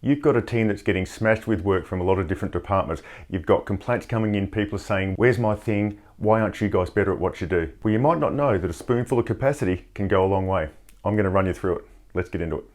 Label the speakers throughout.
Speaker 1: You've got a team that's getting smashed with work from a lot of different departments. You've got complaints coming in, people are saying, where's my thing? Why aren't you guys better at what you do? Well, you might not know that a spoonful of capacity can go a long way. I'm going to run you through it. Let's get into it.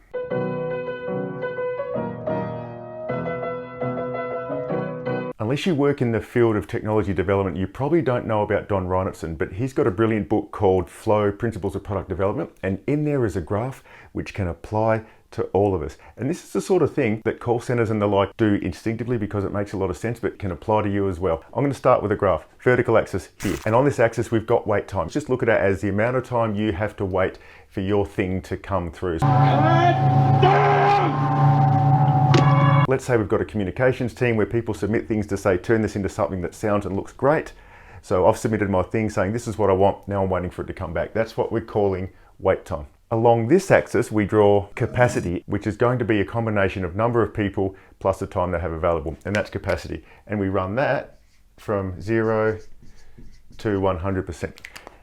Speaker 1: Unless you work in the field of technology development, you probably don't know about Don Reinertsen, but he's got a brilliant book called Flow, Principles of Product Development, and in there is a graph which can apply to all of us. And this is the sort of thing that call centers and the like do instinctively because it makes a lot of sense, but can apply to you as well. I'm going to start with a graph, vertical axis here. And on this axis, we've got wait time. Just look at it as the amount of time you have to wait for your thing to come through. Let's say we've got a communications team where people submit things to say, turn this into something that sounds and looks great. So I've submitted my thing saying, this is what I want. Now I'm waiting for it to come back. That's what we're calling wait time. Along this axis, we draw capacity, which is going to be a combination of number of people plus the time they have available. And that's capacity. And we run that from 0 to 100%.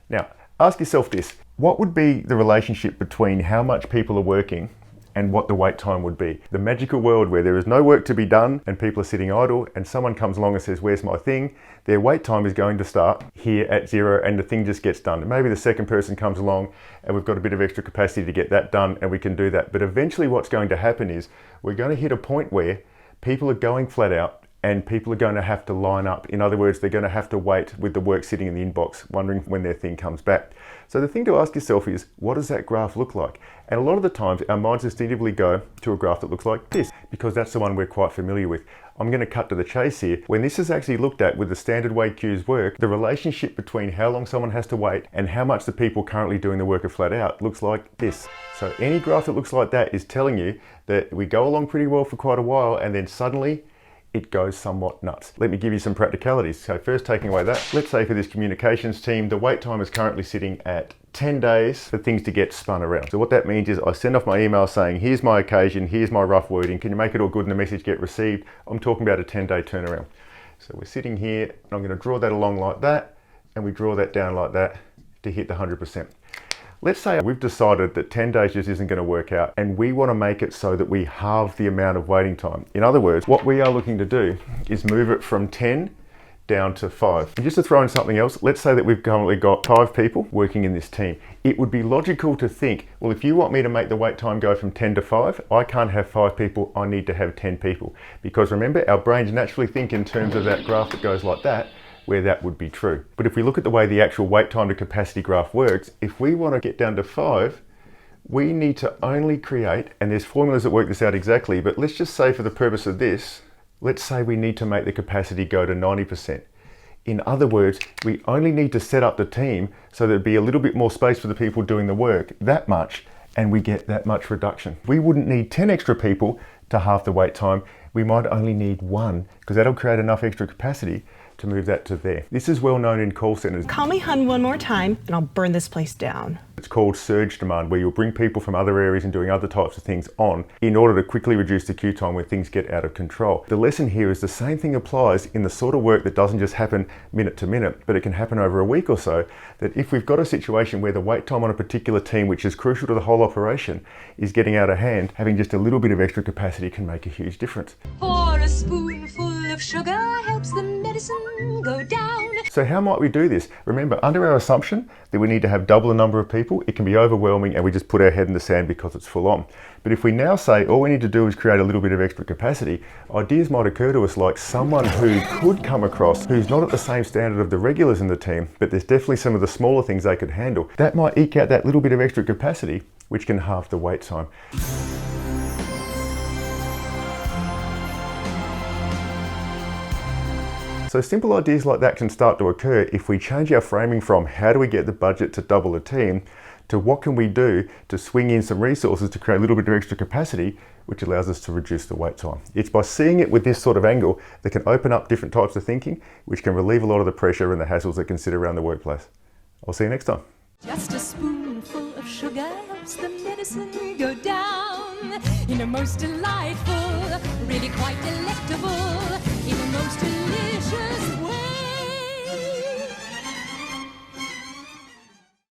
Speaker 1: Now, ask yourself this. What would be the relationship between how much people are working and what the wait time would be? The magical world where there is no work to be done and people are sitting idle and someone comes along and says, where's my thing? Their wait time is going to start here at 0 and the thing just gets done. And maybe the second person comes along and we've got a bit of extra capacity to get that done and we can do that. But eventually what's going to happen is we're going to hit a point where people are going flat out and people are going to have to line up. In other words, they're going to have to wait with the work sitting in the inbox, wondering when their thing comes back. So the thing to ask yourself is, what does that graph look like? And a lot of the times, our minds instinctively go to a graph that looks like this, because that's the one we're quite familiar with. I'm going to cut to the chase here. When this is actually looked at with the standard way queues work, the relationship between how long someone has to wait and how much the people currently doing the work are flat out looks like this. So any graph that looks like that is telling you that we go along pretty well for quite a while and then suddenly it goes somewhat nuts. Let me give you some practicalities. So first, taking away that, let's say for this communications team, the wait time is currently sitting at 10 days for things to get spun around. So what that means is I send off my email saying, here's my occasion, here's my rough wording, can you make it all good and the message get received? I'm talking about a 10-day turnaround. So we're sitting here and I'm going to draw that along like that, and we draw that down like that to hit the 100%. Let's say we've decided that 10 days just isn't going to work out and we want to make it so that we halve the amount of waiting time. In other words, what we are looking to do is move it from 10 down to 5. And just to throw in something else, let's say that we've currently got 5 people working in this team. It would be logical to think, well, if you want me to make the wait time go from 10 to 5, I can't have 5 people, I need to have 10 people. Because remember, our brains naturally think in terms of that graph that goes like that, where that would be true. But if we look at the way the actual wait time to capacity graph works, if we want to get down to 5, we need to only create, and there's formulas that work this out exactly, but let's just say for the purpose of this, let's say we need to make the capacity go to 90%. In other words, we only need to set up the team so there'd be a little bit more space for the people doing the work, that much, and we get that much reduction. We wouldn't need 10 extra people to halve the wait time. We might only need 1, because that'll create enough extra capacity to move that to there. This is well known in call centers.
Speaker 2: Call me hun one more time and I'll burn this place down.
Speaker 1: It's called surge demand, where you'll bring people from other areas and doing other types of things on in order to quickly reduce the queue time when things get out of control. The lesson here is the same thing applies in the sort of work that doesn't just happen minute to minute, but it can happen over a week or so, that if we've got a situation where the wait time on a particular team, which is crucial to the whole operation, is getting out of hand, having just a little bit of extra capacity can make a huge difference.
Speaker 3: For a spoonful of sugar helps the medicine go down.
Speaker 1: So how might we do this? Remember, under our assumption that we need to have double the number of people, it can be overwhelming and we just put our head in the sand because it's full on. But if we now say all we need to do is create a little bit of extra capacity, ideas might occur to us like someone who could come across who's not at the same standard of the regulars in the team, but there's definitely some of the smaller things they could handle. That might eke out that little bit of extra capacity, which can halve the wait time. So simple ideas like that can start to occur if we change our framing from how do we get the budget to double a team to what can we do to swing in some resources to create a little bit of extra capacity, which allows us to reduce the wait time. It's by seeing it with this sort of angle that can open up different types of thinking, which can relieve a lot of the pressure and the hassles that can sit around the workplace. I'll see you next time.
Speaker 3: Just a spoonful of sugar helps the medicine go down in a most delightful, really quite delectable, in a most delicious way.